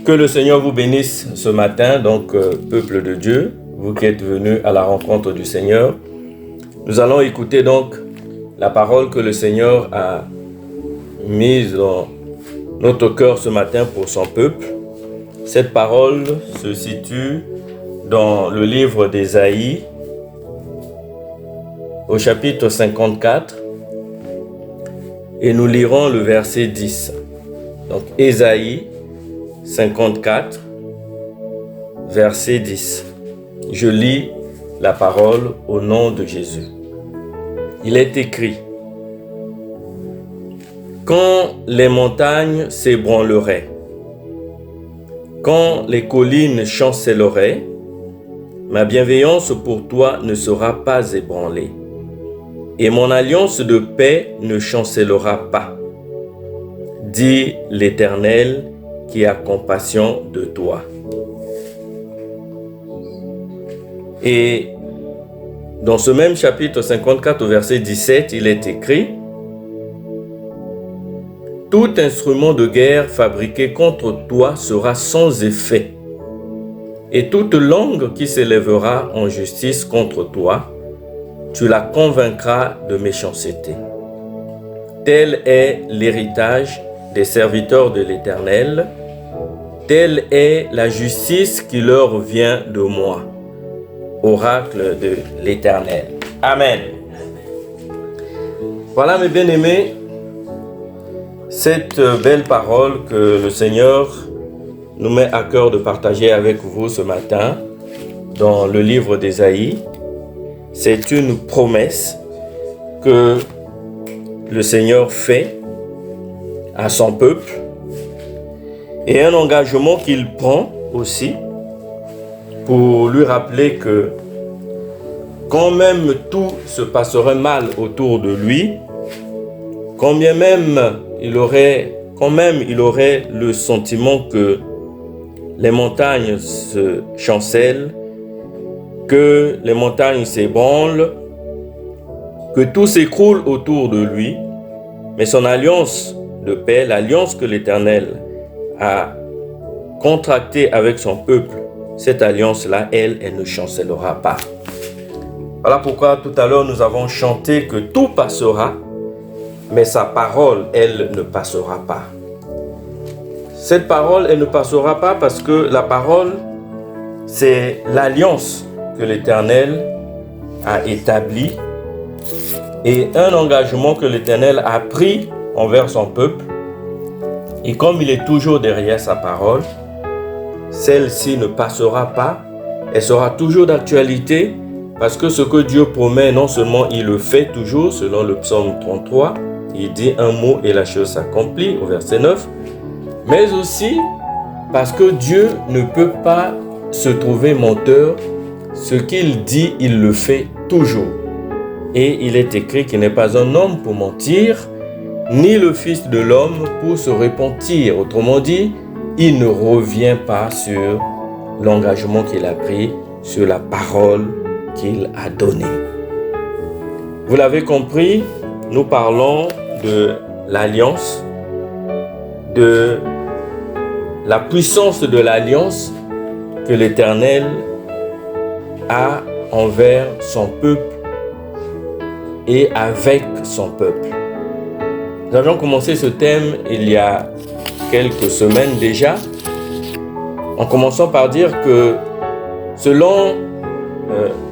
Que le Seigneur vous bénisse ce matin, donc peuple de Dieu, vous qui êtes venus à la rencontre du Seigneur. Nous allons écouter donc la parole que le Seigneur a mise dans notre cœur ce matin pour son peuple. Cette parole se situe dans le livre d'Ésaïe, au chapitre 54, et nous lirons le verset 10. Donc Ésaïe 54, verset 10. Je lis la parole au nom de Jésus. Il est écrit: quand les montagnes s'ébranleraient, quand les collines chancelleraient, ma bienveillance pour toi ne sera pas ébranlée, et mon alliance de paix ne chancellera pas, dit l'Éternel qui a compassion de toi. Et dans ce même chapitre 54 au verset 17, il est écrit: tout instrument de guerre fabriqué contre toi sera sans effet, et toute langue qui s'élèvera en justice contre toi, tu la convaincras de méchanceté. Tel est l'héritage des serviteurs de l'Éternel, telle est la justice qui leur vient de moi. Oracle de l'Éternel. Amen. Voilà mes bien-aimés, cette belle parole que le Seigneur nous met à cœur de partager avec vous ce matin dans le livre d'Ésaïe. C'est une promesse que le Seigneur fait à son peuple et un engagement qu'il prend aussi pour lui rappeler que quand même tout se passerait mal autour de lui, quand même il aurait le sentiment que les montagnes se chancellent, que les montagnes s'ébranlent, que tout s'écroule autour de lui, mais son alliance de paix, l'alliance que l'Éternel a contractée avec son peuple, cette alliance-là, elle ne chancellera pas. Voilà pourquoi tout à l'heure nous avons chanté que tout passera, mais sa parole, elle ne passera pas. Cette parole, elle ne passera pas parce que la parole, c'est l'alliance que l'Éternel a établie et un engagement que l'Éternel a pris envers son peuple. Et comme il est toujours derrière sa parole, celle-ci ne passera pas, elle sera toujours d'actualité parce que ce que Dieu promet, non seulement il le fait toujours, selon le psaume 33, il dit un mot et la chose s'accomplit au verset 9, mais aussi parce que Dieu ne peut pas se trouver menteur, ce qu'il dit, il le fait toujours. Et il est écrit qu'il n'est pas un homme pour mentir, ni le fils de l'homme pour se repentir. Autrement dit, il ne revient pas sur l'engagement qu'il a pris, sur la parole qu'il a donnée. Vous l'avez compris, nous parlons de l'alliance, de la puissance de l'alliance que l'Éternel a envers son peuple et avec son peuple. Nous avions commencé ce thème il y a quelques semaines déjà, en commençant par dire que selon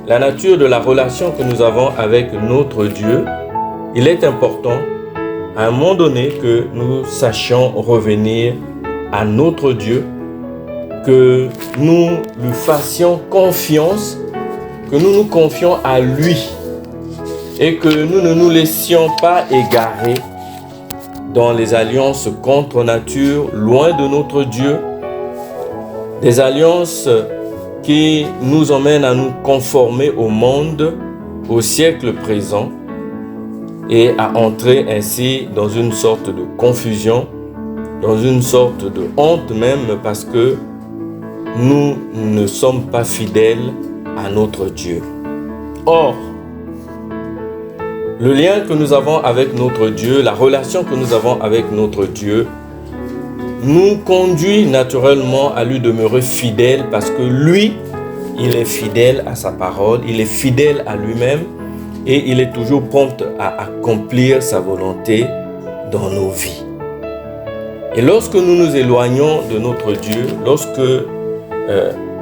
la nature de la relation que nous avons avec notre Dieu, il est important à un moment donné que nous sachions revenir à notre Dieu, que nous lui fassions confiance, que nous nous confions à lui et que nous ne nous laissions pas égarer dans les alliances contre nature, loin de notre Dieu, des alliances qui nous emmènent à nous conformer au monde, au siècle présent, et à entrer ainsi dans une sorte de confusion, dans une sorte de honte même, parce que nous ne sommes pas fidèles à notre Dieu. Or, le lien que nous avons avec notre Dieu, la relation que nous avons avec notre Dieu, nous conduit naturellement à lui demeurer fidèle parce que lui, il est fidèle à sa parole, il est fidèle à lui-même et il est toujours prompt à accomplir sa volonté dans nos vies. Et lorsque nous nous éloignons de notre Dieu, lorsque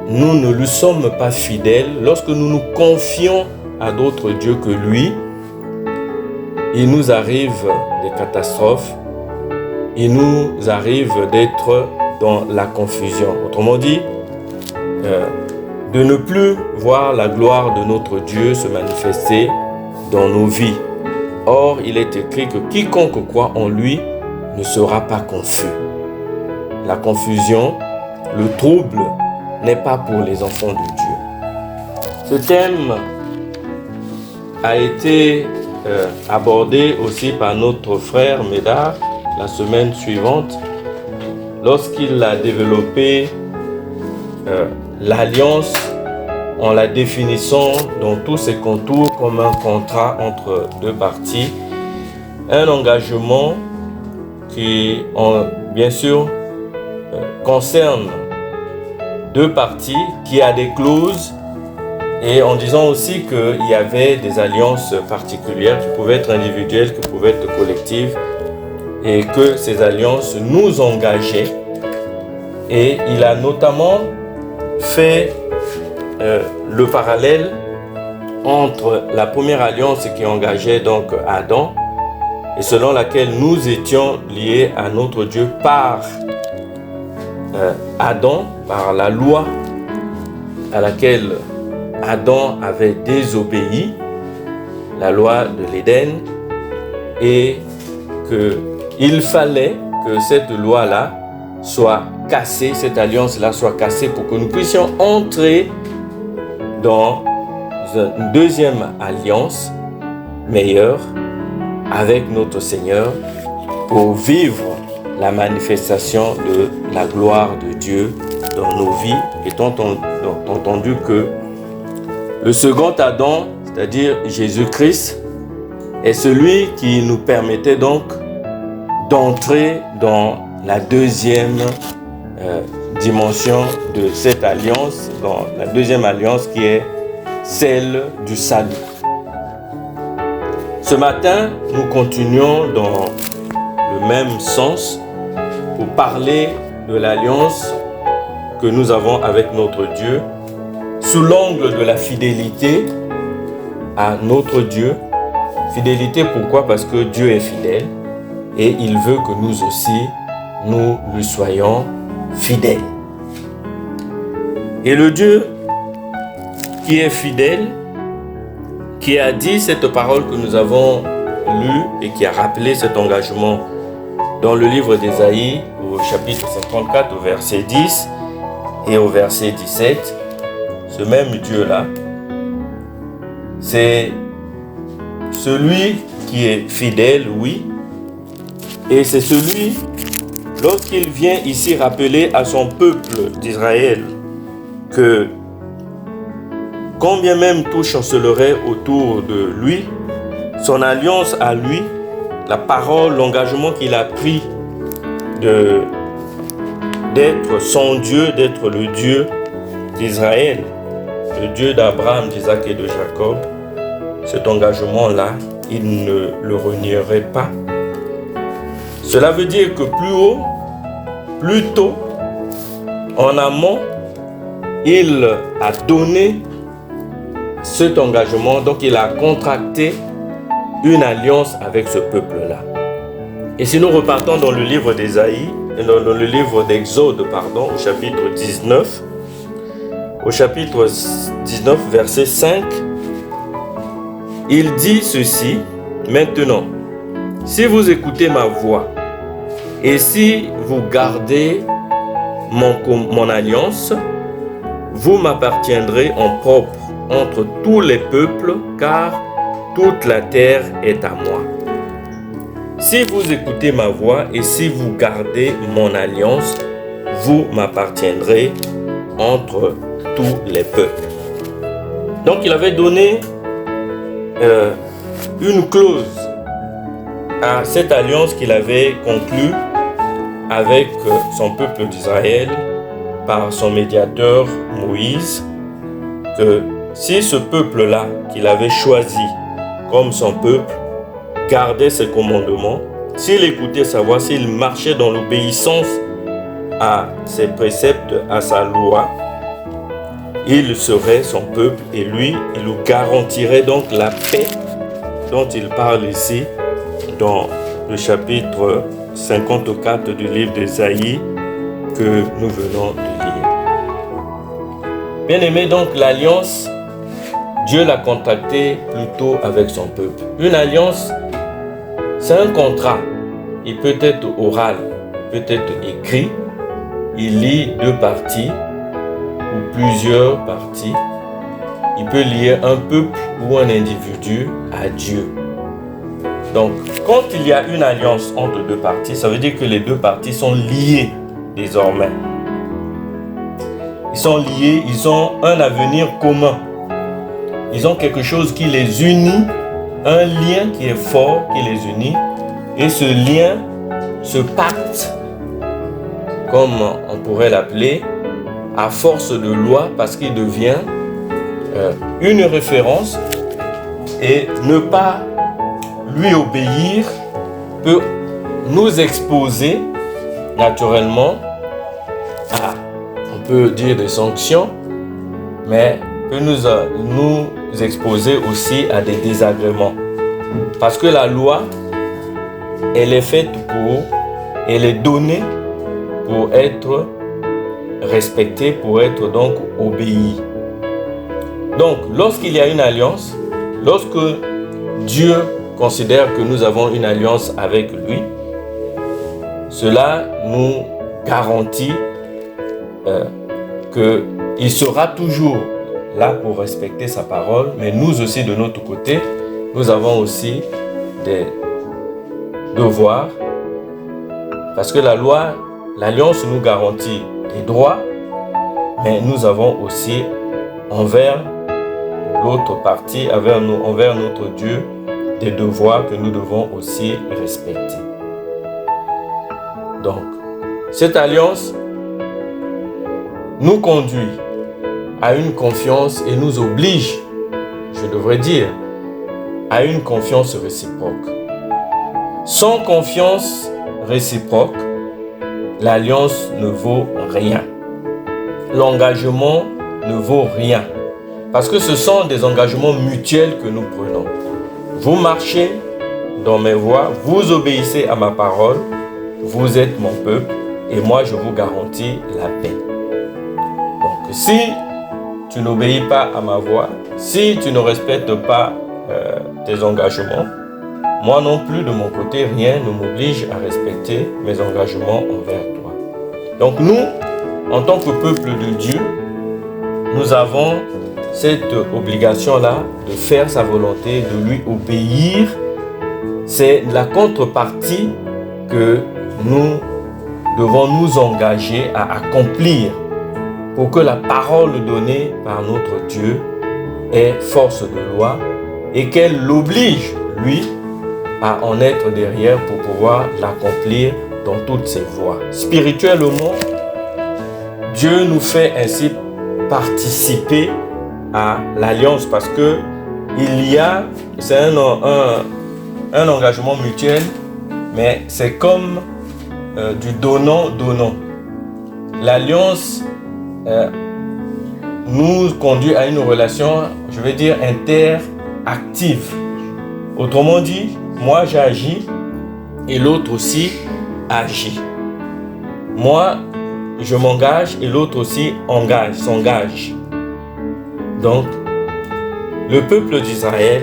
nous ne lui sommes pas fidèles, lorsque nous nous confions à d'autres dieux que lui, il nous arrive des catastrophes, il nous arrive d'être dans la confusion. Autrement dit, de ne plus voir la gloire de notre Dieu se manifester dans nos vies. Or, il est écrit que quiconque croit en lui ne sera pas confus. La confusion, le trouble n'est pas pour les enfants de Dieu. Ce thème a été abordé aussi par notre frère Médard la semaine suivante lorsqu'il a développé l'alliance en la définissant dans tous ses contours comme un contrat entre deux parties, un engagement qui bien sûr concerne deux parties, qui a des clauses, et en disant aussi qu'il y avait des alliances particulières qui pouvaient être individuelles, qui pouvaient être collectives, et que ces alliances nous engageaient. Et il a notamment fait le parallèle entre la première alliance qui engageait donc Adam et selon laquelle nous étions liés à notre Dieu par Adam, par la loi à laquelle Adam avait désobéi, la loi de l'Éden, et qu'il fallait que cette loi-là soit cassée, cette alliance-là soit cassée pour que nous puissions entrer dans une deuxième alliance meilleure avec notre Seigneur pour vivre la manifestation de la gloire de Dieu dans nos vies, étant entendu que le second Adam, c'est-à-dire Jésus-Christ, est celui qui nous permettait donc d'entrer dans la deuxième dimension de cette alliance, dans la deuxième alliance qui est celle du salut. Ce matin, nous continuons dans le même sens pour parler de l'alliance que nous avons avec notre Dieu sous l'angle de la fidélité à notre Dieu. Fidélité, pourquoi? Parce que Dieu est fidèle et il veut que nous aussi, nous lui soyons fidèles. Et le Dieu qui est fidèle, qui a dit cette parole que nous avons lue et qui a rappelé cet engagement dans le livre d'Ésaïe au chapitre 54 au verset 10 et au verset 17, ce même Dieu-là, c'est celui qui est fidèle, oui, et c'est celui, lorsqu'il vient ici rappeler à son peuple d'Israël que combien même tout chancelerait autour de lui, son alliance à lui, la parole, l'engagement qu'il a pris d'être son Dieu, d'être le Dieu d'Israël, le Dieu d'Abraham, d'Isaac et de Jacob, cet engagement-là, il ne le renierait pas. Cela veut dire que plus tôt, en amont, il a donné cet engagement, donc il a contracté une alliance avec ce peuple-là. Et si nous repartons dans le livre d'Ésaïe, dans le livre d'Exode, au chapitre 19, au chapitre 19, verset 5, il dit ceci: maintenant, si vous écoutez ma voix et si vous gardez mon alliance, vous m'appartiendrez en propre entre tous les peuples, car toute la terre est à moi. Si vous écoutez ma voix et si vous gardez mon alliance, vous m'appartiendrez entre tous les peuples. Donc il avait donné une clause à cette alliance qu'il avait conclue avec son peuple d'Israël par son médiateur Moïse, que si ce peuple-là qu'il avait choisi comme son peuple gardait ses commandements, s'il écoutait sa voix, s'il marchait dans l'obéissance à ses préceptes, à sa loi, il serait son peuple et lui, il nous garantirait donc la paix dont il parle ici dans le chapitre 54 du livre d'Ésaïe que nous venons de lire. Bien-aimé, donc l'alliance, Dieu l'a contractée plutôt avec son peuple. Une alliance, c'est un contrat. Il peut être oral, il peut être écrit. Il lie deux parties ou plusieurs parties. Il peut lier un peuple ou un individu à Dieu. Donc, quand il y a une alliance entre deux parties, ça veut dire que les deux parties sont liées désormais. Ils sont liés, ils ont un avenir commun. Ils ont quelque chose qui les unit, un lien qui est fort, qui les unit. Et ce lien, ce pacte, comme on pourrait l'appeler, à force de loi, parce qu'il devient une référence, et ne pas lui obéir peut nous exposer naturellement à, on peut dire, des sanctions, mais peut nous exposer aussi à des désagréments. Parce que la loi, elle est faite elle est donnée pour être respectée, pour être donc obéie. Donc, lorsqu'il y a une alliance, lorsque Dieu considère que nous avons une alliance avec lui, cela nous garantit qu'il sera toujours là pour respecter sa parole, mais nous aussi de notre côté, nous avons aussi des devoirs, parce que la loi, l'alliance nous garantit des droits, mais nous avons aussi envers l'autre partie, envers notre Dieu, des devoirs que nous devons aussi respecter. Donc, cette alliance nous conduit à une confiance et nous oblige, je devrais dire, à une confiance réciproque. Sans confiance réciproque, l'alliance ne vaut rien. L'engagement ne vaut rien. Parce que ce sont des engagements mutuels que nous prenons. Vous marchez dans mes voies, vous obéissez à ma parole, vous êtes mon peuple et moi je vous garantis la paix. Donc si tu n'obéis pas à ma voix, si tu ne respectes pas tes engagements, moi non plus de mon côté, rien ne m'oblige à respecter mes engagements envers toi. Donc nous, en tant que peuple de Dieu, nous avons cette obligation-là de faire sa volonté, de lui obéir. C'est la contrepartie que nous devons nous engager à accomplir pour que la parole donnée par notre Dieu ait force de loi et qu'elle l'oblige, lui, à en être derrière pour pouvoir l'accomplir dans toutes ses voies. Spirituellement, Dieu nous fait ainsi participer à l'alliance parce que c'est un engagement mutuel, mais c'est comme du donnant-donnant. L'alliance nous conduit à une relation, je vais dire, interactive. Autrement dit, moi j'agis et l'autre aussi agit. Moi, je m'engage et l'autre aussi s'engage. Donc, le peuple d'Israël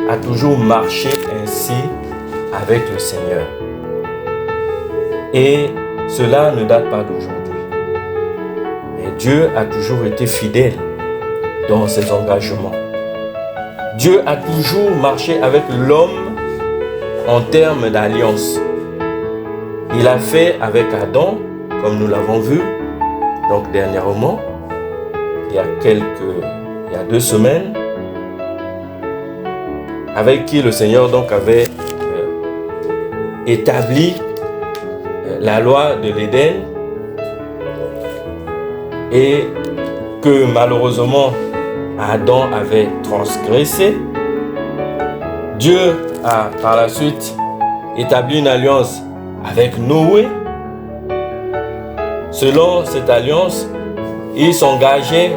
a toujours marché ainsi avec le Seigneur. Et cela ne date pas d'aujourd'hui. Mais Dieu a toujours été fidèle dans ses engagements. Dieu a toujours marché avec l'homme en termes d'alliance. Il a fait avec Adam, comme nous l'avons vu, donc dernièrement, il y a 2 semaines, avec qui le Seigneur donc avait établi la loi de l'Éden et que malheureusement Adam avait transgressé. Dieu a par la suite établi une alliance avec Noé. Selon cette alliance, il s'engageait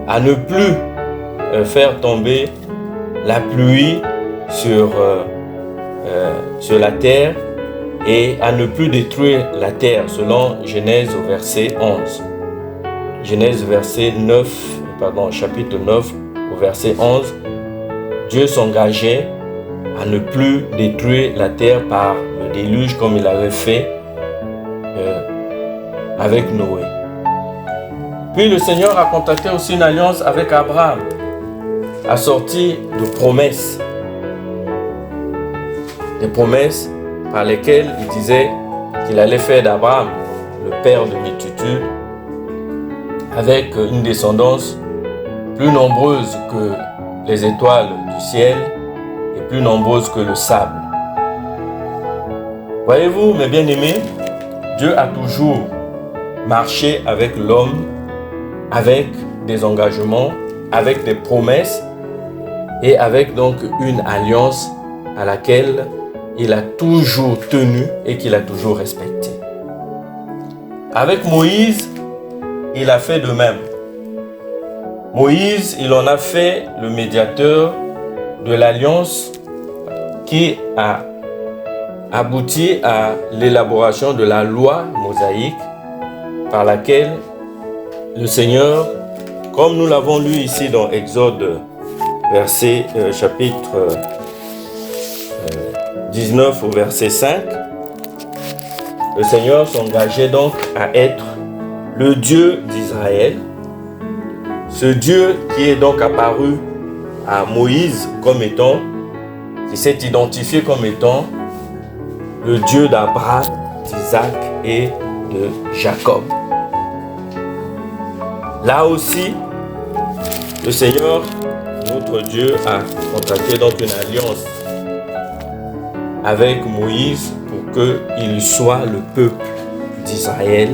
à ne plus faire tomber la pluie sur la terre et à ne plus détruire la terre, selon Genèse au verset 11. Genèse chapitre 9 au verset 11, Dieu s'engageait à ne plus détruire la terre par le déluge comme il avait fait avec Noé. Puis le Seigneur a contacté aussi une alliance avec Abraham, assortie de promesses. Des promesses par lesquelles il disait qu'il allait faire d'Abraham le père de multitudes, avec une descendance plus nombreuse que les étoiles du ciel et plus nombreuse que le sable. Voyez-vous, mes bien-aimés, Dieu a toujours marché avec l'homme, avec des engagements, avec des promesses et avec donc une alliance à laquelle il a toujours tenu et qu'il a toujours respecté. Avec Moïse, il a fait de même. Moïse, il en a fait le médiateur de l'alliance qui a abouti à l'élaboration de la loi mosaïque par laquelle le Seigneur, comme nous l'avons lu ici dans Exode chapitre 19 au verset 5, le Seigneur s'engageait donc à être le Dieu d'Israël, ce Dieu qui est donc apparu à Moïse comme étant, qui s'est identifié comme étant le Dieu d'Abraham, d'Isaac et de Jacob. Là aussi, le Seigneur, notre Dieu, a contracté donc une alliance avec Moïse pour qu'il soit le peuple d'Israël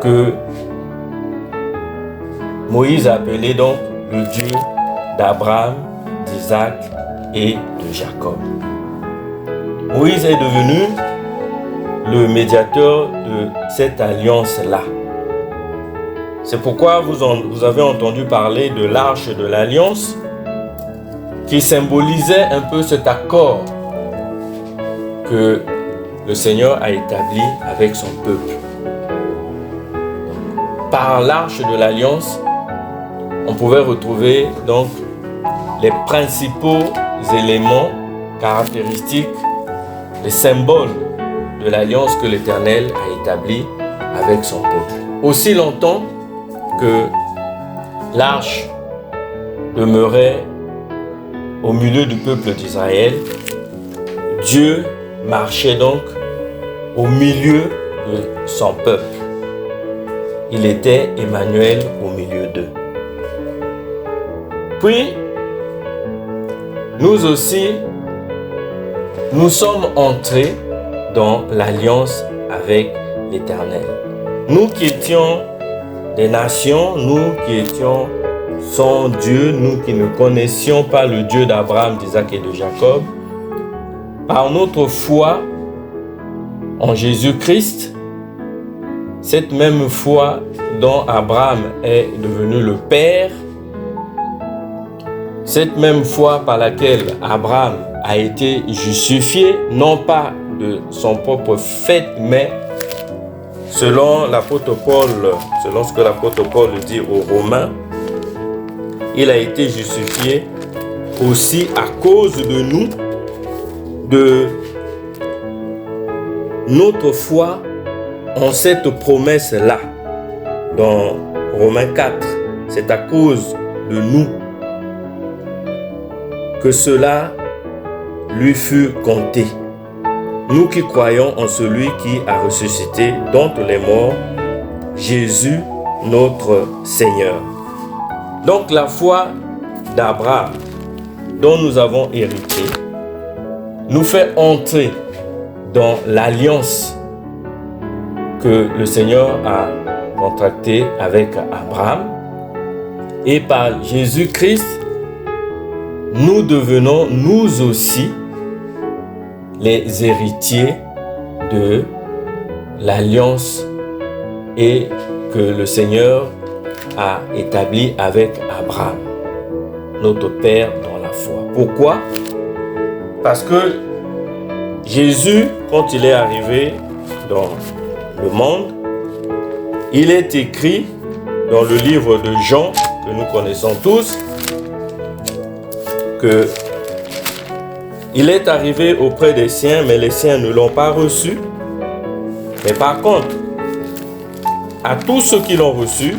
que Moïse a appelé donc le Dieu d'Abraham, d'Isaac et de Jacob. Moïse est devenu le médiateur de cette alliance-là. C'est pourquoi vous avez entendu parler de l'arche de l'alliance qui symbolisait un peu cet accord que le Seigneur a établi avec son peuple. Par l'arche de l'alliance, on pouvait retrouver donc les principaux éléments caractéristiques, les symboles de l'alliance que l'Éternel a établie avec son peuple. Aussi longtemps que l'arche demeurait au milieu du peuple d'Israël, Dieu marchait donc au milieu de son peuple. Il était Emmanuel au milieu d'eux. Puis, nous aussi, nous sommes entrés dans l'alliance avec l'Éternel. Nous qui étions des nations, nous qui étions sans Dieu, nous qui ne connaissions pas le Dieu d'Abraham, d'Isaac et de Jacob, par notre foi en Jésus-Christ, cette même foi dont Abraham est devenu le Père, cette même foi par laquelle Abraham a été justifié, non pas de son propre fait, mais selon ce que l'apôtre Paul dit aux Romains, il a été justifié aussi à cause de nous, de notre foi en cette promesse-là. Dans Romains 4, c'est à cause de nous que cela lui fut compté. Nous qui croyons en celui qui a ressuscité d'entre les morts, Jésus notre Seigneur. Donc la foi d'Abraham dont nous avons hérité nous fait entrer dans l'alliance que le Seigneur a contractée avec Abraham. Et par Jésus-Christ, nous devenons nous aussi les héritiers de l'alliance et que le Seigneur a établi avec Abraham, notre Père dans la foi. Pourquoi? Parce que Jésus, quand il est arrivé dans le monde, il est écrit dans le livre de Jean, que nous connaissons tous, que il est arrivé auprès des siens, mais les siens ne l'ont pas reçu. Mais par contre, à tous ceux qui l'ont reçu,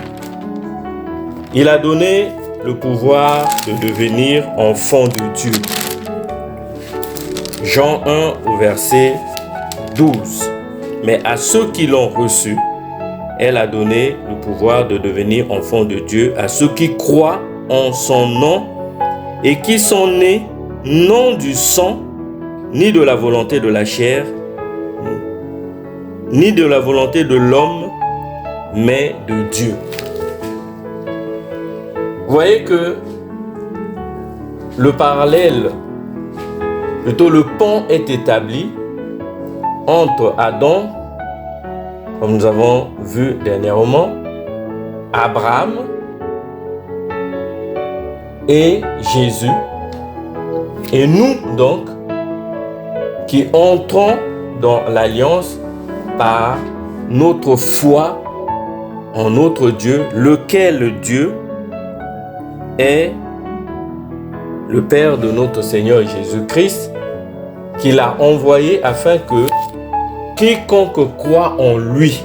il a donné le pouvoir de devenir enfants de Dieu. Jean 1 au verset 12. Mais à ceux qui l'ont reçu, elle a donné le pouvoir de devenir enfants de Dieu, à ceux qui croient en son nom et qui sont nés non du sang, ni de la volonté de la chair, ni de la volonté de l'homme, mais de Dieu. Vous voyez que le parallèle, plutôt le pont est établi entre Adam, comme nous avons vu dernièrement, Abraham et Jésus, et nous donc, qui entrons dans l'alliance par notre foi en notre Dieu, lequel Dieu est le Père de notre Seigneur Jésus-Christ, qu'il a envoyé afin que quiconque croit en lui,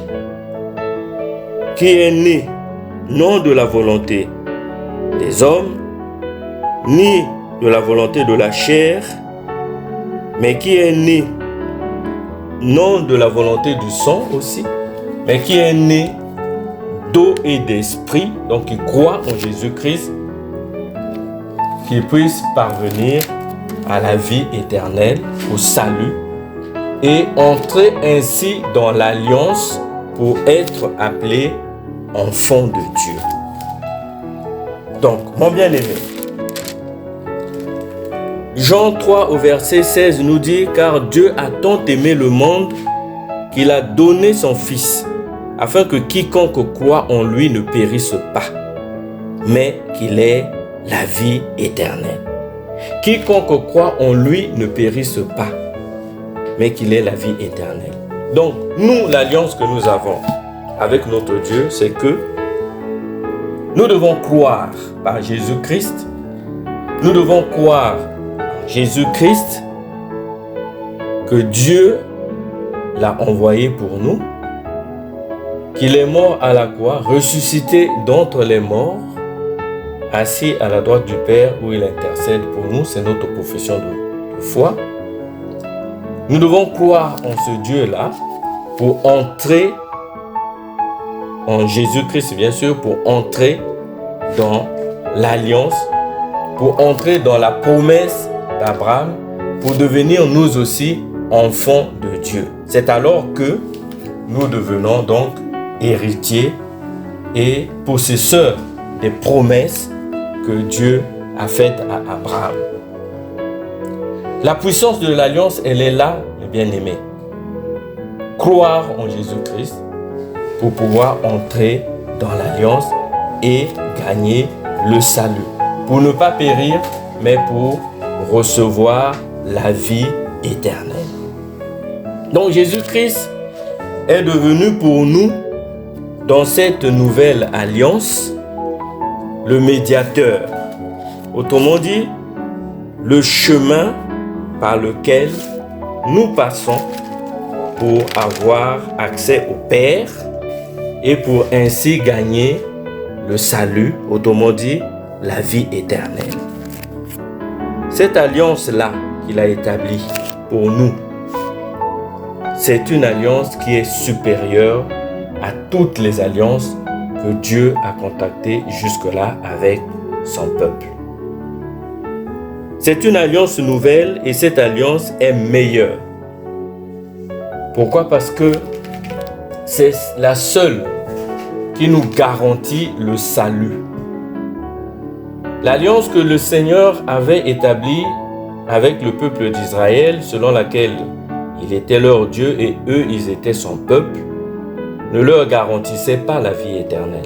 qui est né non de la volonté des hommes, ni de la volonté de la chair, mais qui est né non de la volonté du sang aussi, mais qui est né d'eau et d'esprit, donc qui croit en Jésus-Christ, qu'il puisse parvenir à la vie éternelle, au salut, et entrer ainsi dans l'alliance pour être appelé enfant de Dieu. Donc, mon bien-aimé, Jean 3 au verset 16 nous dit « Car Dieu a tant aimé le monde qu'il a donné son Fils, afin que quiconque croit en lui ne périsse pas, mais qu'il ait la vie éternelle. » Quiconque croit en lui ne périsse pas, mais qu'il ait la vie éternelle. Donc, nous, l'alliance que nous avons avec notre Dieu, c'est que nous devons croire par Jésus-Christ. Nous devons croire en Jésus-Christ, que Dieu l'a envoyé pour nous, qu'il est mort à la croix, ressuscité d'entre les morts, assis à la droite du Père où il intercède pour nous. C'est notre profession de foi. Nous devons croire en ce Dieu-là pour entrer en Jésus-Christ, bien sûr, pour entrer dans l'alliance, pour entrer dans la promesse d'Abraham, pour devenir nous aussi enfants de Dieu. C'est alors que nous devenons donc héritiers et possesseurs des promesses que Dieu a faites à Abraham. La puissance de l'alliance, elle est là, mes bien-aimés. Croire en Jésus-Christ pour pouvoir entrer dans l'alliance et gagner le salut. Pour ne pas périr, mais pour recevoir la vie éternelle. Donc Jésus-Christ est devenu pour nous, dans cette nouvelle alliance, le médiateur. Autrement dit, le chemin par lequel nous passons pour avoir accès au Père et pour ainsi gagner le salut, autrement dit, la vie éternelle. Cette alliance-là qu'il a établie pour nous, c'est une alliance qui est supérieure à toutes les alliances que Dieu a contactées jusque-là avec son peuple. C'est une alliance nouvelle et cette alliance est meilleure. Pourquoi? Parce que c'est la seule qui nous garantit le salut. L'alliance que le Seigneur avait établie avec le peuple d'Israël, selon laquelle il était leur Dieu et eux, ils étaient son peuple, ne leur garantissait pas la vie éternelle.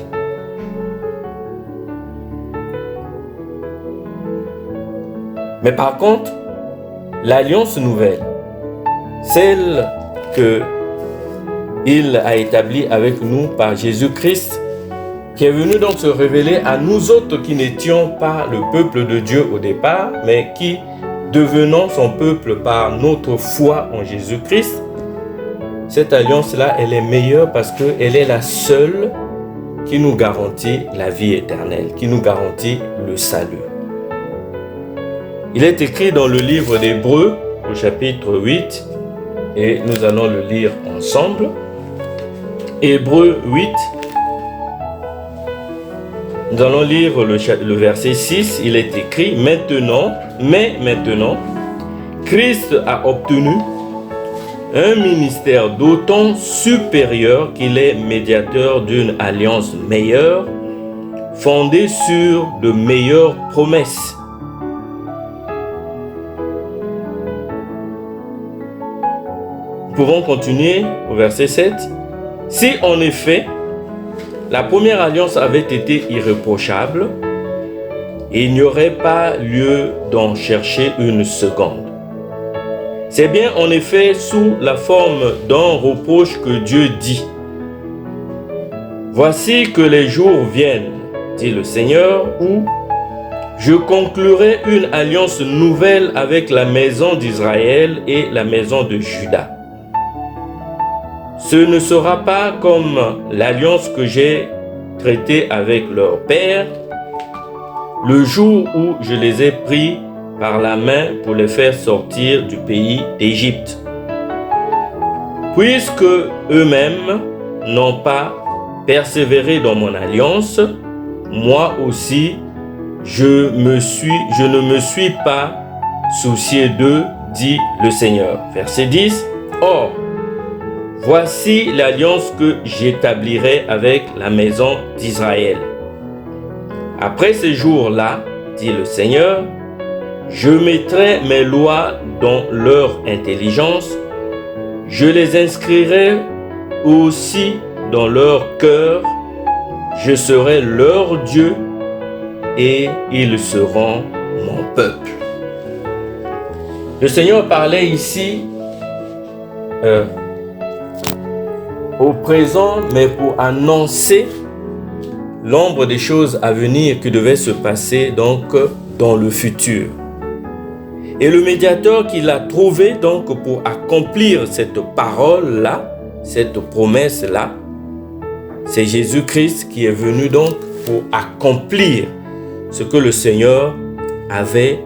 Mais par contre, l'alliance nouvelle, celle qu'il a établie avec nous par Jésus-Christ, qui est venu donc se révéler à nous autres qui n'étions pas le peuple de Dieu au départ, mais qui devenons son peuple par notre foi en Jésus-Christ. Cette alliance-là, elle est meilleure parce qu'elle est la seule qui nous garantit la vie éternelle, qui nous garantit le salut. Il est écrit dans le livre d'Hébreux, au chapitre 8, et nous allons le lire ensemble. Hébreux 8, nous allons lire le verset 6, il est écrit « Maintenant, Christ a obtenu un ministère d'autant supérieur qu'il est médiateur d'une alliance meilleure, fondée sur de meilleures promesses. » Nous pouvons continuer au verset 7. « Si en effet, la première alliance avait été irréprochable, et il n'y aurait pas lieu d'en chercher une seconde. C'est bien en effet sous la forme d'un reproche que Dieu dit « Voici que les jours viennent, dit le Seigneur, où je conclurai une alliance nouvelle avec la maison d'Israël et la maison de Juda. Ce ne sera pas comme l'alliance que j'ai traitée avec leur père, le jour où je les ai pris par la main pour les faire sortir du pays d'Égypte. Puisque eux-mêmes n'ont pas persévéré dans mon alliance, moi aussi, je ne me suis pas soucié d'eux, dit le Seigneur. Verset 10. Or, voici l'alliance que j'établirai avec la maison d'Israël. Après ces jours-là, dit le Seigneur, je mettrai mes lois dans leur intelligence, je les inscrirai aussi dans leur cœur, je serai leur Dieu et ils seront mon peuple. Le Seigneur parlait ici au présent, mais pour annoncer l'ombre des choses à venir qui devaient se passer donc dans le futur. Et le médiateur qu'il a trouvé donc pour accomplir cette parole-là, cette promesse-là, c'est Jésus-Christ qui est venu donc pour accomplir ce que le Seigneur avait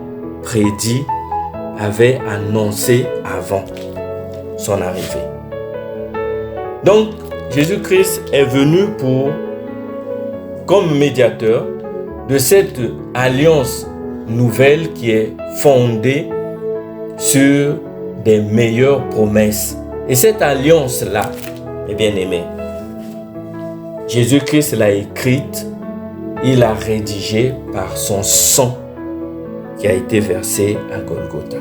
prédit, avait annoncé avant son arrivée. Donc, Jésus-Christ est venu comme médiateur de cette alliance nouvelle qui est fondée sur des meilleures promesses. Et cette alliance-là, mes bien-aimés, Jésus-Christ l'a écrite, il l'a rédigée par son sang qui a été versé à Golgotha.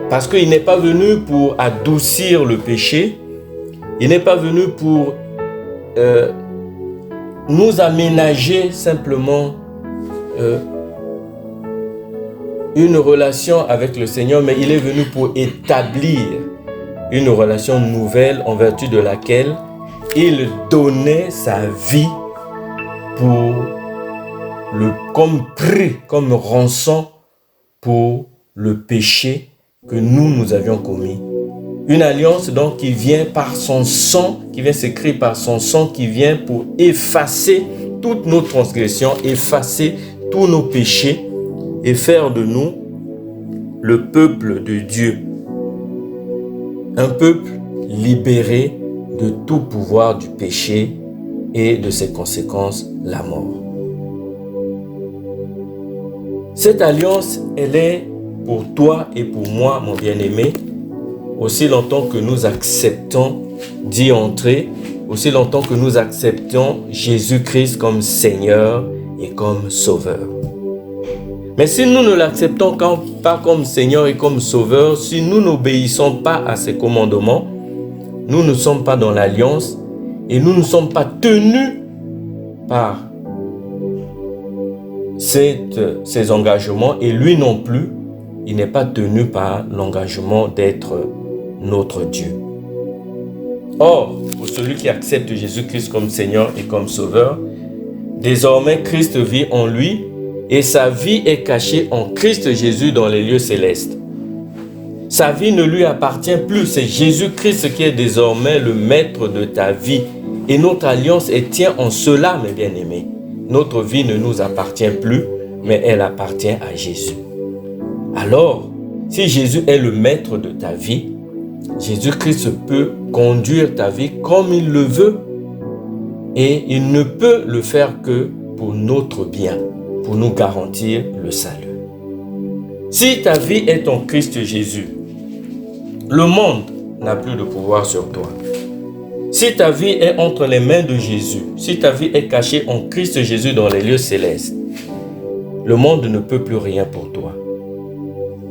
Parce qu'il n'est pas venu pour adoucir le péché, il n'est pas venu pour nous aménager simplement une relation avec le Seigneur, mais il est venu pour établir une relation nouvelle en vertu de laquelle il donnait sa vie comme prix, comme rançon pour le péché que nous avions commis. Une alliance donc qui vient par son sang, qui vient s'écrire par son sang, qui vient pour effacer toutes nos transgressions, effacer tous nos péchés et faire de nous le peuple de Dieu. Un peuple libéré de tout pouvoir du péché et de ses conséquences, la mort. Cette alliance, elle est pour toi et pour moi, mon bien-aimé, aussi longtemps que nous acceptons d'y entrer, aussi longtemps que nous acceptons Jésus-Christ comme Seigneur et comme Sauveur. Mais si nous ne l'acceptons pas comme Seigneur et comme Sauveur, si nous n'obéissons pas à ses commandements, nous ne sommes pas dans l'alliance et nous ne sommes pas tenus par ces engagements, et lui non plus, il n'est pas tenu par l'engagement d'être notre Dieu. Or, pour celui qui accepte Jésus-Christ comme Seigneur et comme Sauveur, désormais Christ vit en lui et sa vie est cachée en Christ Jésus dans les lieux célestes. Sa vie ne lui appartient plus, c'est Jésus-Christ qui est désormais le maître de ta vie. Et notre alliance tient en cela, mes bien-aimés. Notre vie ne nous appartient plus, mais elle appartient à Jésus. Alors, si Jésus est le maître de ta vie, Jésus-Christ peut conduire ta vie comme il le veut. Et il ne peut le faire que pour notre bien, pour nous garantir le salut. Si ta vie est en Christ Jésus, le monde n'a plus de pouvoir sur toi. Si ta vie est entre les mains de Jésus, si ta vie est cachée en Christ Jésus dans les lieux célestes, le monde ne peut plus rien pour toi.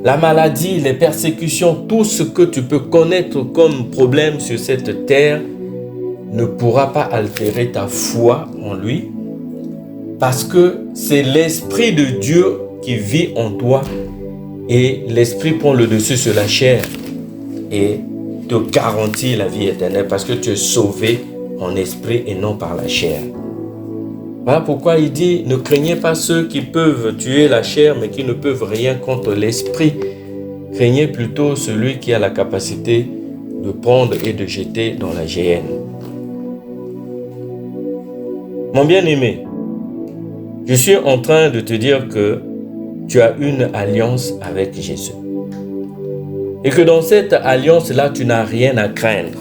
La maladie, les persécutions, tout ce que tu peux connaître comme problème sur cette terre ne pourra pas altérer ta foi en lui, parce que c'est l'Esprit de Dieu qui vit en toi et l'Esprit prend le dessus sur la chair et te garantit la vie éternelle parce que tu es sauvé en esprit et non par la chair. Voilà pourquoi il dit, ne craignez pas ceux qui peuvent tuer la chair mais qui ne peuvent rien contre l'esprit. Craignez plutôt celui qui a la capacité de prendre et de jeter dans la géhenne. Mon bien-aimé, je suis en train de te dire que tu as une alliance avec Jésus. Et que dans cette alliance-là, tu n'as rien à craindre.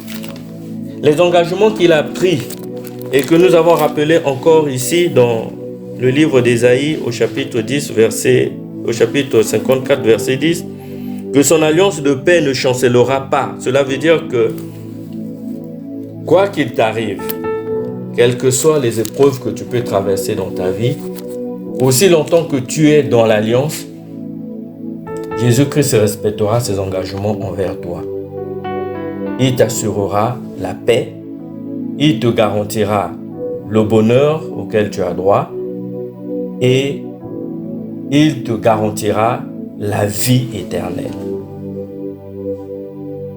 Les engagements qu'il a pris et que nous avons rappelés encore ici dans le livre d'Ésaïe au chapitre 54, verset 10, que son alliance de paix ne chancellera pas. Cela veut dire que quoi qu'il t'arrive, quelles que soient les épreuves que tu peux traverser dans ta vie, aussi longtemps que tu es dans l'alliance, Jésus-Christ respectera ses engagements envers toi. Il t'assurera la paix, il te garantira le bonheur auquel tu as droit et il te garantira la vie éternelle.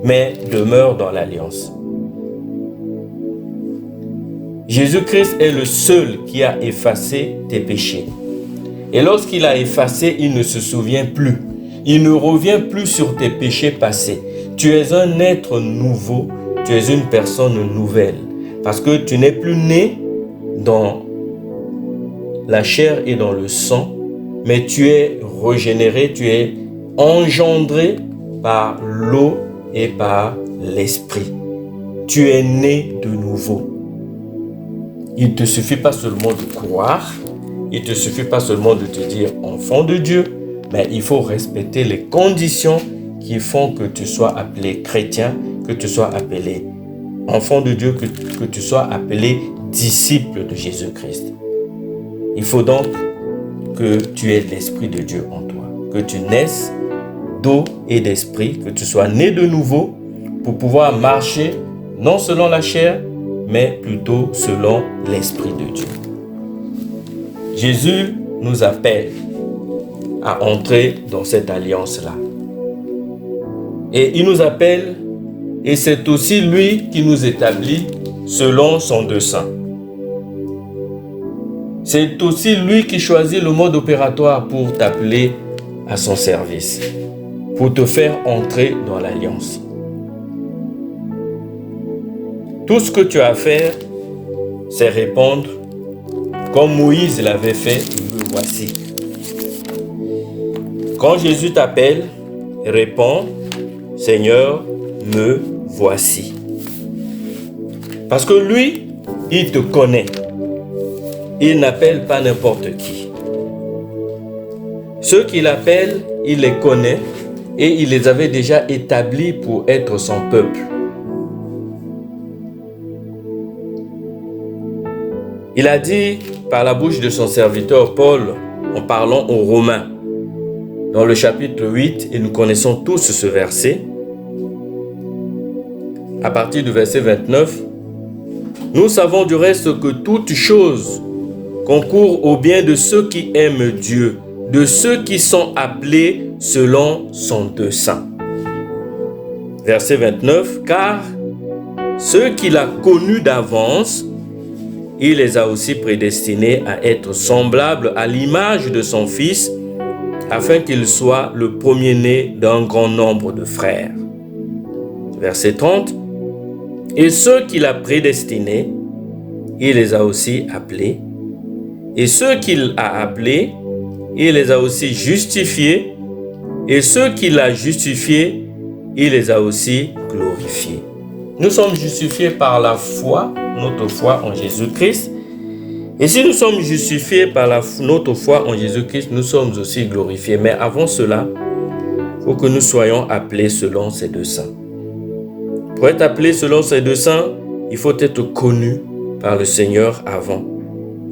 Mais demeure dans l'alliance. Jésus-Christ est le seul qui a effacé tes péchés. Et lorsqu'il a effacé, il ne se souvient plus. Il ne revient plus sur tes péchés passés. Tu es un être nouveau, tu es une personne nouvelle. Parce que tu n'es plus né dans la chair et dans le sang, mais tu es régénéré, tu es engendré par l'eau et par l'esprit. Tu es né de nouveau. Il ne te suffit pas seulement de croire, il ne te suffit pas seulement de te dire enfant de Dieu, mais il faut respecter les conditions qui font que tu sois appelé chrétien, que tu sois appelé enfant de Dieu, que tu sois appelé disciple de Jésus-Christ. Il faut donc que tu aies l'Esprit de Dieu en toi, que tu naisses d'eau et d'esprit, que tu sois né de nouveau pour pouvoir marcher non selon la chair, mais plutôt selon l'Esprit de Dieu. Jésus nous appelle à entrer dans cette alliance-là. Et il nous appelle, et c'est aussi lui qui nous établit selon son dessein. C'est aussi lui qui choisit le mode opératoire pour t'appeler à son service, pour te faire entrer dans l'alliance. Tout ce que tu as à faire, c'est répondre comme Moïse l'avait fait, me voici. Quand Jésus t'appelle, réponds, Seigneur, me voici. Parce que lui, il te connaît. Il n'appelle pas n'importe qui. Ceux qu'il appelle, il les connaît et il les avait déjà établis pour être son peuple. Il a dit par la bouche de son serviteur Paul, en parlant aux Romains, dans le chapitre 8, et nous connaissons tous ce verset, à partir du verset 29, « Nous savons du reste que toute chose concourt au bien de ceux qui aiment Dieu, de ceux qui sont appelés selon son dessein. » Verset 29, « Car ceux qu'il a connus d'avance, il les a aussi prédestinés à être semblables à l'image de son Fils, afin qu'il soit le premier-né d'un grand nombre de frères. » Verset 30, « Et ceux qu'il a prédestinés, il les a aussi appelés. Et ceux qu'il a appelés, il les a aussi justifiés. Et ceux qu'il a justifiés, il les a aussi glorifiés. » Nous sommes justifiés par la foi, notre foi en Jésus-Christ. Et si nous sommes justifiés par notre foi en Jésus-Christ, nous sommes aussi glorifiés. Mais avant cela, il faut que nous soyons appelés selon ses desseins. Pour être appelé selon ses desseins, il faut être connu par le Seigneur avant.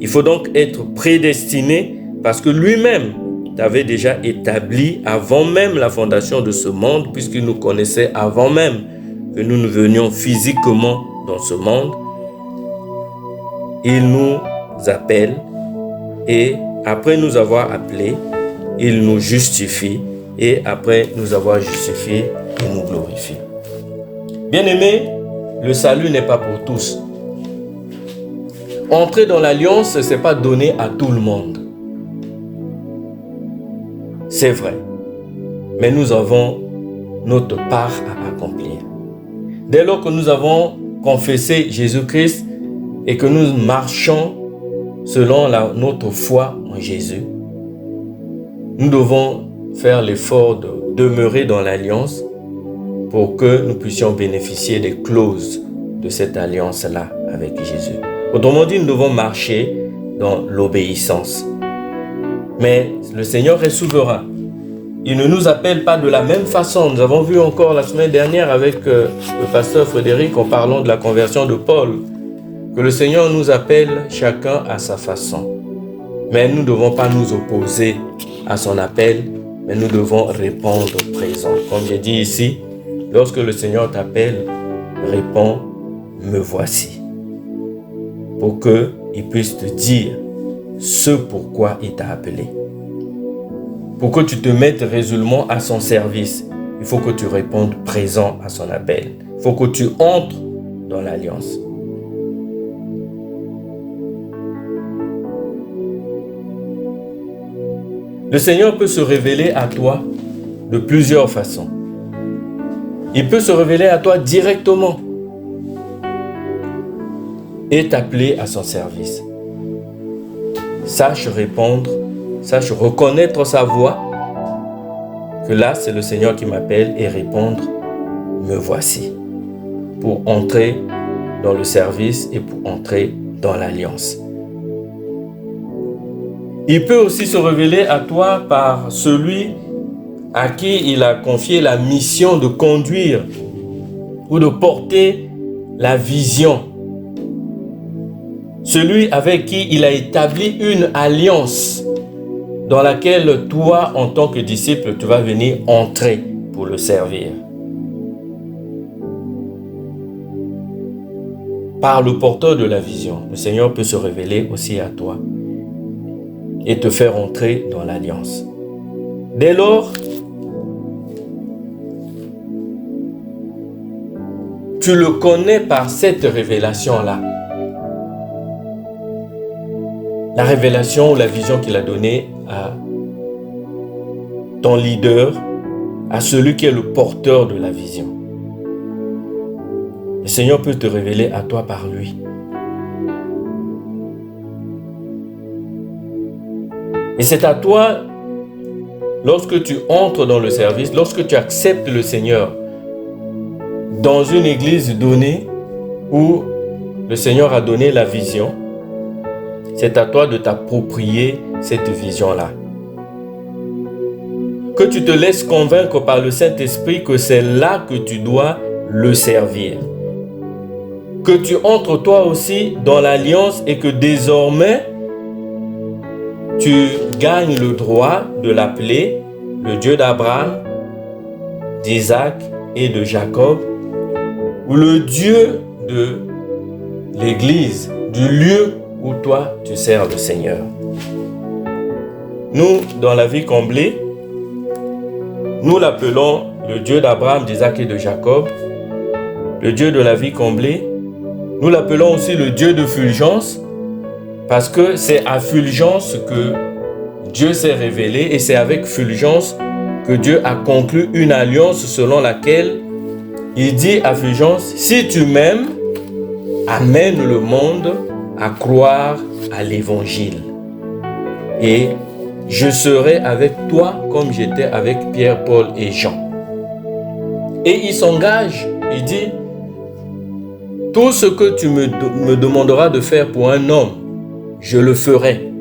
Il faut donc être prédestiné parce que lui-même t'avait déjà établi avant même la fondation de ce monde, puisqu'il nous connaissait avant même que nous ne venions physiquement dans ce monde. Il nous appelle et après nous avoir appelés, il nous justifie et après nous avoir justifiés, il nous glorifie. Bien-aimés, le salut n'est pas pour tous. Entrer dans l'alliance, ce n'est pas donné à tout le monde. C'est vrai. Mais nous avons notre part à accomplir. Dès lors que nous avons confessé Jésus-Christ et que nous marchons selon notre foi en Jésus, nous devons faire l'effort de demeurer dans l'alliance pour que nous puissions bénéficier des clauses de cette alliance-là avec Jésus. Autrement dit, nous devons marcher dans l'obéissance. Mais le Seigneur est souverain. Il ne nous appelle pas de la même façon. Nous avons vu encore la semaine dernière avec le pasteur Frédéric en parlant de la conversion de Paul, que le Seigneur nous appelle chacun à sa façon. Mais nous ne devons pas nous opposer à son appel, mais nous devons répondre présent. Comme j'ai dit ici, lorsque le Seigneur t'appelle, réponds, me voici. Pour qu'il puisse te dire ce pourquoi il t'a appelé. Pour que tu te mettes résolument à son service, il faut que tu répondes présent à son appel. Il faut que tu entres dans l'alliance. Le Seigneur peut se révéler à toi de plusieurs façons. Il peut se révéler à toi directement et t'appeler à son service. Sache répondre, sache reconnaître sa voix, que là c'est le Seigneur qui m'appelle, et répondre, me voici, pour entrer dans le service et pour entrer dans l'alliance. Il peut aussi se révéler à toi par celui à qui il a confié la mission de conduire ou de porter la vision. Celui avec qui il a établi une alliance dans laquelle toi, en tant que disciple, tu vas venir entrer pour le servir. Par le porteur de la vision, le Seigneur peut se révéler aussi à toi et te faire entrer dans l'alliance. Dès lors, tu le connais par cette révélation-là. La révélation ou la vision qu'il a donnée à ton leader, à celui qui est le porteur de la vision. Le Seigneur peut te révéler à toi par lui. Et c'est à toi, lorsque tu entres dans le service, lorsque tu acceptes le Seigneur dans une église donnée où le Seigneur a donné la vision, c'est à toi de t'approprier cette vision-là. que tu te laisses convaincre par le Saint-Esprit que c'est là que tu dois le servir. Que tu entres toi aussi dans l'alliance et que désormais, tu gagnes le droit de l'appeler le Dieu d'Abraham, d'Isaac et de Jacob, ou le Dieu de l'Église, du lieu où toi tu sers le Seigneur. Nous, dans la vie comblée, nous l'appelons le Dieu d'Abraham, d'Isaac et de Jacob, le Dieu de la vie comblée. Nous l'appelons aussi le Dieu de Fulgence, parce que c'est à Fulgence que Dieu s'est révélé et c'est avec Fulgence que Dieu a conclu une alliance selon laquelle il dit à Fulgence, si tu m'aimes, amène le monde à croire à l'évangile. Et je serai avec toi comme j'étais avec Pierre, Paul et Jean. Et il s'engage, il dit, tout ce que tu me demanderas de faire pour un homme, je le ferai.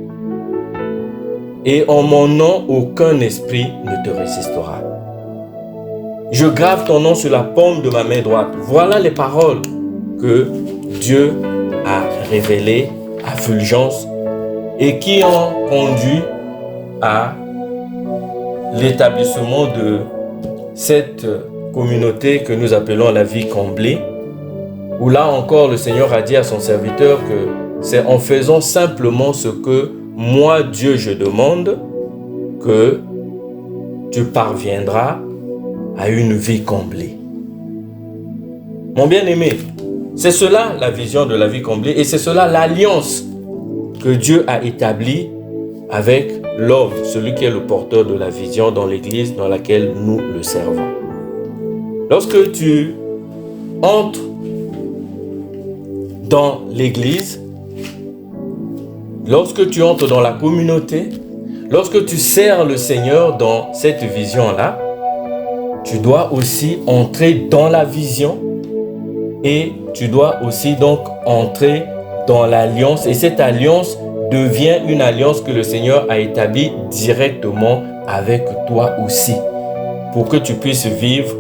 Et en mon nom, aucun esprit ne te résistera. Je grave ton nom sur la paume de ma main droite. Voilà les paroles que Dieu a révélées à Fulgence et qui ont conduit à l'établissement de cette communauté que nous appelons la vie comblée, où là encore le Seigneur a dit à son serviteur que c'est en faisant simplement ce que moi, Dieu, je demande, que tu parviendras à une vie comblée. Mon bien-aimé, c'est cela la vision de la vie comblée et c'est cela l'alliance que Dieu a établie avec l'homme, celui qui est le porteur de la vision dans l'église dans laquelle nous le servons. Lorsque tu entres dans l'église, lorsque tu entres dans la communauté, lorsque tu sers le Seigneur dans cette vision-là, tu dois aussi entrer dans la vision et tu dois aussi donc entrer dans l'alliance. Et cette alliance devient une alliance que le Seigneur a établie directement avec toi aussi, pour que tu puisses vivre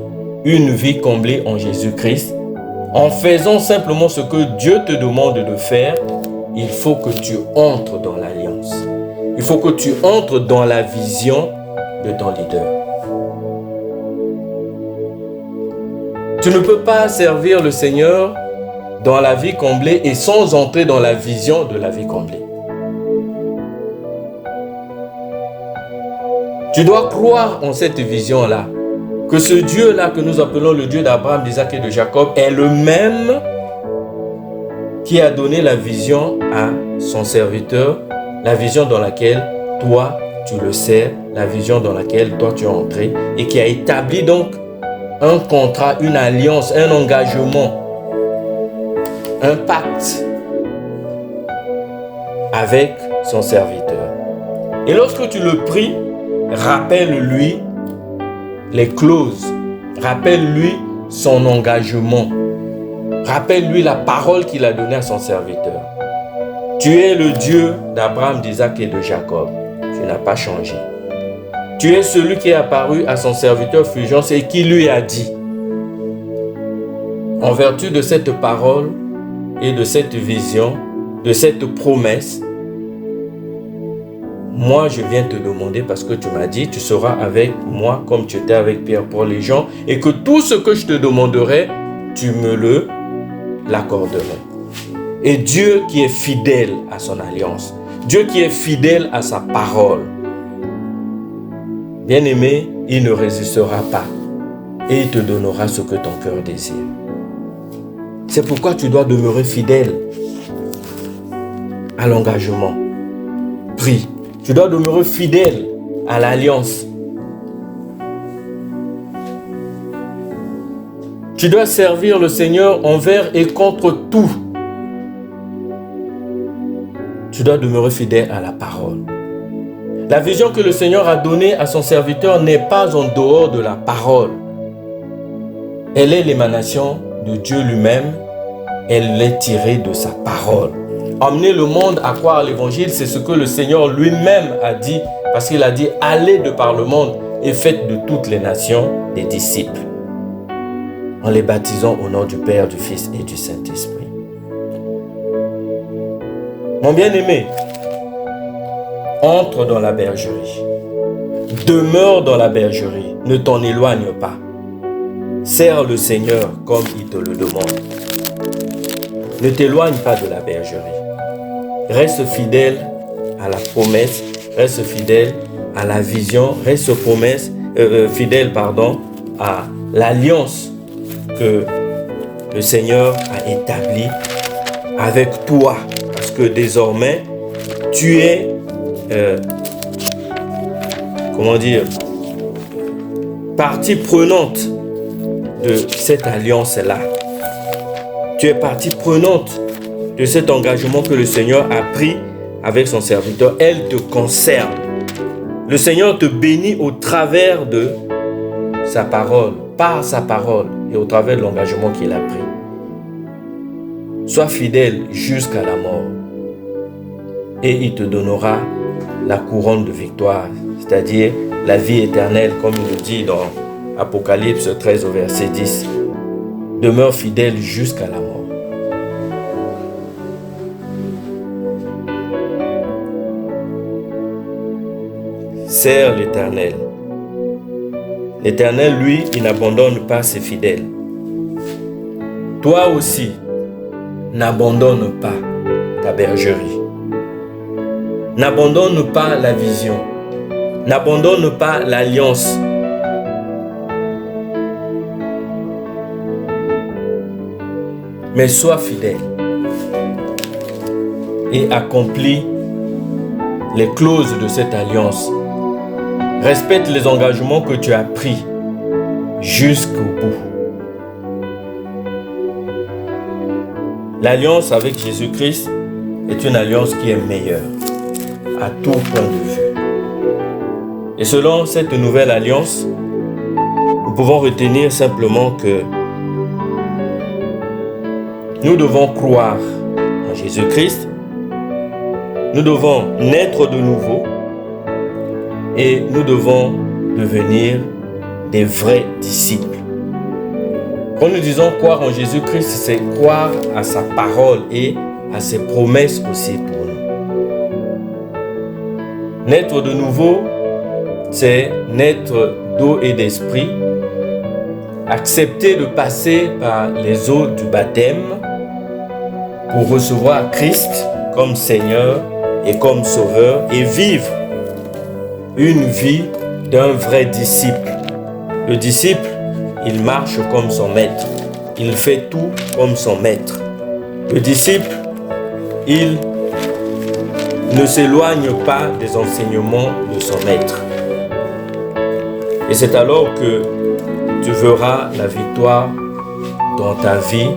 une vie comblée en Jésus-Christ. En faisant simplement ce que Dieu te demande de faire, il faut que tu entres dans l'alliance. Il faut que tu entres dans la vision de ton leader. Tu ne peux pas servir le Seigneur dans la vie comblée et sans entrer dans la vision de la vie comblée. Tu dois croire en cette vision-là, que ce Dieu-là que nous appelons le Dieu d'Abraham, d'Isaac et de Jacob est le même qui a donné la vision à son serviteur, la vision dans laquelle toi tu le sers, la vision dans laquelle toi tu es entré et qui a établi donc un contrat, une alliance, un engagement, un pacte avec son serviteur. Et lorsque tu le pries, rappelle-lui les clauses, rappelle-lui son engagement, rappelle-lui la parole qu'il a donnée à son serviteur. Tu es le Dieu d'Abraham, d'Isaac et de Jacob. Tu n'as pas changé. Tu es celui qui est apparu à son serviteur Fulgence et qui lui a dit, en vertu de cette parole et de cette vision, de cette promesse, moi je viens te demander parce que tu m'as dit, tu seras avec moi comme tu étais avec Pierre, Paul et Jean, et que tout ce que je te demanderai, tu me l'accorderais. Et Dieu qui est fidèle à son alliance, Dieu qui est fidèle à sa parole, bien-aimé, il ne résistera pas et il te donnera ce que ton cœur désire. C'est pourquoi tu dois demeurer fidèle à l'engagement pris. Tu dois demeurer fidèle à l'alliance. Tu dois servir le Seigneur envers et contre tout. Tu dois demeurer fidèle à la parole. La vision que le Seigneur a donnée à son serviteur n'est pas en dehors de la parole. Elle est l'émanation de Dieu lui-même. Elle est tirée de sa parole. Emmener le monde à croire à l'évangile, c'est ce que le Seigneur lui-même a dit. Parce qu'il a dit, allez de par le monde et faites de toutes les nations des disciples, en les baptisant au nom du Père, du Fils et du Saint-Esprit. Mon bien-aimé, entre dans la bergerie. Demeure dans la bergerie. Ne t'en éloigne pas. Sers le Seigneur comme il te le demande. Ne t'éloigne pas de la bergerie. Reste fidèle à la promesse. Reste fidèle à la vision. Reste fidèle à l'alliance que le Seigneur a établie avec toi. Parce que désormais, tu es partie prenante de cette alliance-là. Tu es partie prenante de cet engagement que le Seigneur a pris avec son serviteur. Elle te concerne. Le Seigneur te bénit au travers de sa parole, par sa parole et au travers de l'engagement qu'il a pris. Sois fidèle jusqu'à la mort et il te donnera la couronne de victoire, c'est-à-dire la vie éternelle, comme il le dit dans Apocalypse 13 au verset 10. Demeure fidèle jusqu'à la mort. Sers l'Éternel. L'Éternel, lui, il n'abandonne pas ses fidèles. Toi aussi, n'abandonne pas ta bergerie. N'abandonne pas la vision. N'abandonne pas l'alliance. Mais sois fidèle et accomplis les clauses de cette alliance. Respecte les engagements que tu as pris jusqu'au bout. L'alliance avec Jésus-Christ est une alliance qui est meilleure à tout point de vue. Et selon cette nouvelle alliance, nous pouvons retenir simplement que nous devons croire en Jésus-Christ, nous devons naître de nouveau et nous devons devenir des vrais disciples. Quand nous disons croire en Jésus-Christ, c'est croire à sa parole et à ses promesses aussi pour nous. Naître de nouveau, c'est naître d'eau et d'esprit, accepter de passer par les eaux du baptême pour recevoir Christ comme Seigneur et comme Sauveur et vivre une vie d'un vrai disciple. Le disciple, il marche comme son maître. Il fait tout comme son maître. Le disciple, il ne s'éloigne pas des enseignements de son maître. Et c'est alors que tu verras la victoire dans ta vie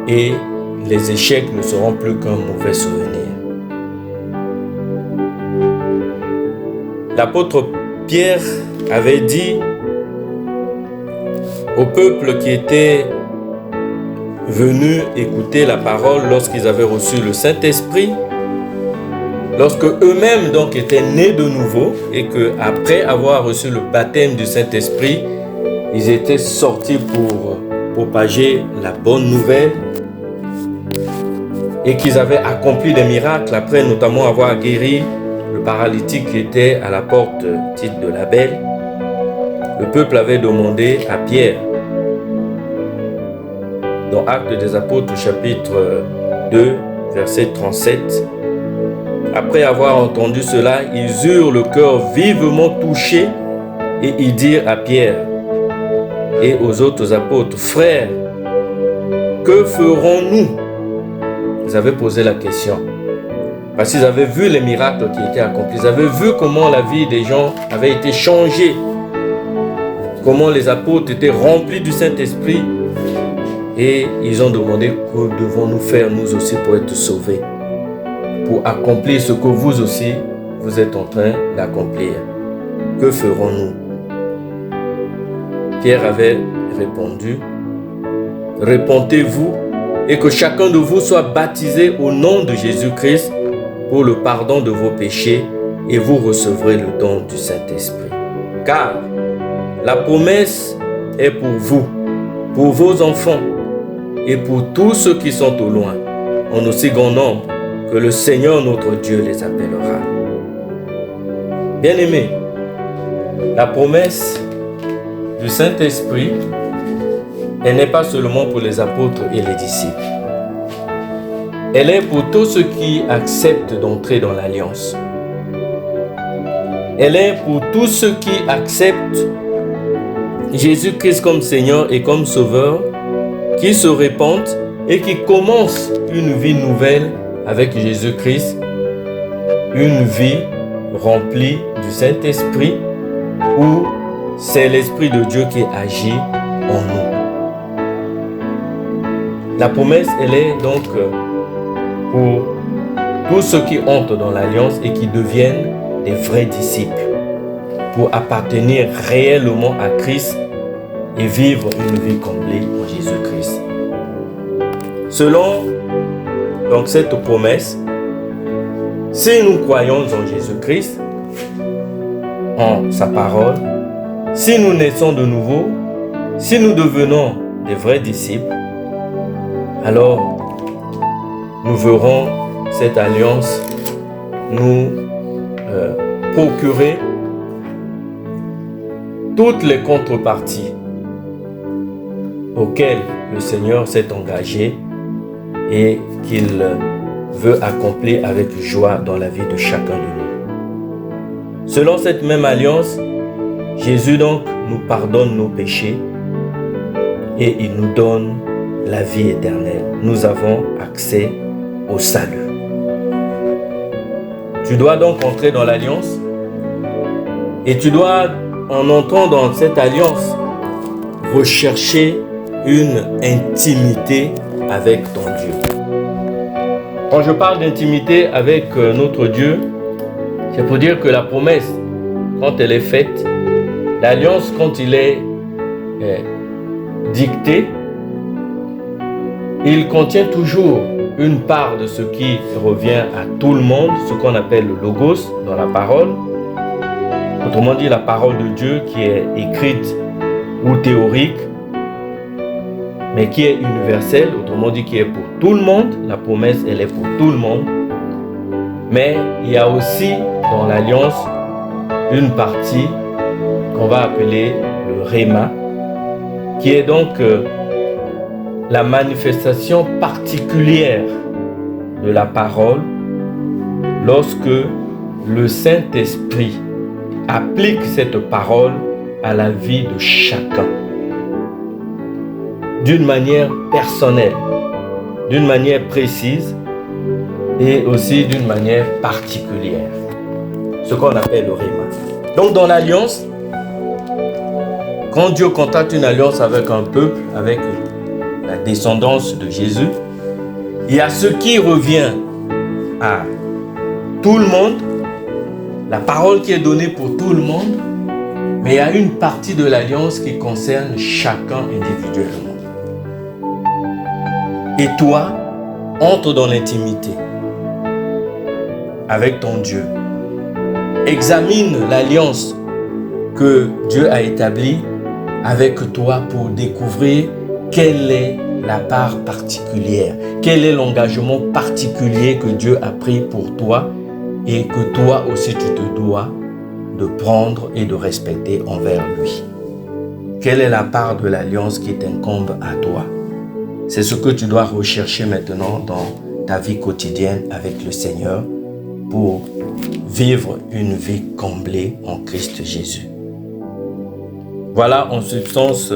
et les échecs ne seront plus qu'un mauvais souvenir. L'apôtre Pierre avait dit au peuple qui était venu écouter la parole lorsqu'ils avaient reçu le Saint-Esprit, lorsque eux-mêmes donc étaient nés de nouveau et qu'après avoir reçu le baptême du Saint-Esprit, ils étaient sortis pour propager la bonne nouvelle et qu'ils avaient accompli des miracles après notamment avoir guéri le paralytique qui était à la porte dite de la Belle. Le peuple avait demandé à Pierre, dans Actes des Apôtres chapitre 2 verset 37, après avoir entendu cela, ils eurent le cœur vivement touché et ils dirent à Pierre et aux autres apôtres, frères, que ferons-nous? Ils avaient posé la question. Parce qu'ils avaient vu les miracles qui étaient accomplis. Ils avaient vu comment la vie des gens avait été changée. Comment les apôtres étaient remplis du Saint-Esprit. Et ils ont demandé que devons-nous faire nous aussi pour être sauvés. Pour accomplir ce que vous aussi, vous êtes en train d'accomplir. Que ferons-nous? Pierre avait répondu, répentez-vous et que chacun de vous soit baptisé au nom de Jésus-Christ pour le pardon de vos péchés et vous recevrez le don du Saint-Esprit. car la promesse est pour vous, pour vos enfants et pour tous ceux qui sont au loin, en aussi grand nombre que le Seigneur notre Dieu les appellera. Bien-aimés, la promesse du Saint-Esprit, elle n'est pas seulement pour les apôtres et les disciples. Elle est pour tous ceux qui acceptent d'entrer dans l'alliance. Elle est pour tous ceux qui acceptent Jésus-Christ comme Seigneur et comme Sauveur, qui se répandent et qui commencent une vie nouvelle avec Jésus-Christ, une vie remplie du Saint-Esprit, où c'est l'Esprit de Dieu qui agit en nous. La promesse, elle est donc pour tous ceux qui entrent dans l'alliance et qui deviennent des vrais disciples, pour appartenir réellement à Christ et vivre une vie comblée en Jésus-Christ. Selon donc cette promesse, si nous croyons en Jésus-Christ, en sa parole, si nous naissons de nouveau, si nous devenons des vrais disciples, alors nous verrons cette alliance nous procurer toutes les contreparties auxquelles le Seigneur s'est engagé et qu'il veut accomplir avec joie dans la vie de chacun de nous. Selon cette même alliance, Jésus donc nous pardonne nos péchés et il nous donne la vie éternelle. Nous avons accès au salut. Tu dois donc entrer dans l'alliance et tu dois, en entrant dans cette alliance, rechercher une intimité avec ton Dieu. Quand je parle d'intimité avec notre Dieu, c'est pour dire que la promesse, quand elle est faite, l'alliance, quand il est dicté, il contient toujours une part de ce qui revient à tout le monde, ce qu'on appelle le logos dans la parole. Autrement dit, la parole de Dieu qui est écrite ou théorique, mais qui est universelle, autrement dit qui est pour tout le monde. La promesse, elle est pour tout le monde. Mais il y a aussi dans l'alliance une partie qu'on va appeler le Réma, qui est donc la manifestation particulière de la parole lorsque le Saint-Esprit applique cette parole à la vie de chacun d'une manière personnelle, d'une manière précise et aussi d'une manière particulière, ce qu'on appelle le Réma. Donc dans l'alliance, quand Dieu contracte une alliance avec un peuple, avec la descendance de Jésus, il y a ce qui revient à tout le monde, la parole qui est donnée pour tout le monde, mais il y a une partie de l'alliance qui concerne chacun individuellement. Et toi, entre dans l'intimité avec ton Dieu. Examine l'alliance que Dieu a établie avec toi pour découvrir quelle est la part particulière, quel est l'engagement particulier que Dieu a pris pour toi et que toi aussi tu te dois de prendre et de respecter envers lui. Quelle est la part de l'alliance qui t'incombe à toi? C'est ce que tu dois rechercher maintenant dans ta vie quotidienne avec le Seigneur pour vivre une vie comblée en Christ Jésus. Voilà en substance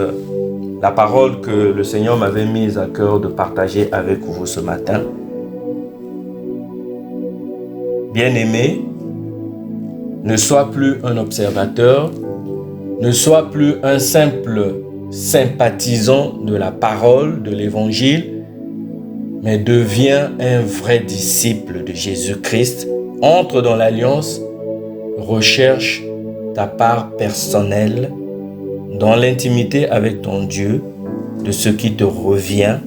la parole que le Seigneur m'avait mise à cœur de partager avec vous ce matin. Bien-aimé, ne sois plus un observateur, ne sois plus un simple sympathisant de la parole, de l'évangile, mais deviens un vrai disciple de Jésus-Christ. Entre dans l'alliance, recherche ta part personnelle dans l'intimité avec ton Dieu de ce qui te revient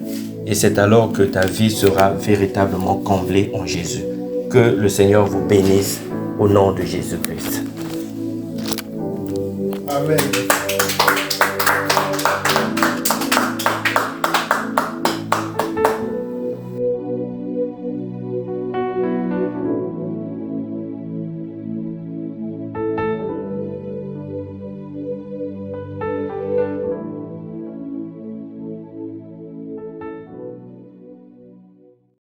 et c'est alors que ta vie sera véritablement comblée en Jésus. Que le Seigneur vous bénisse au nom de Jésus-Christ. Amen.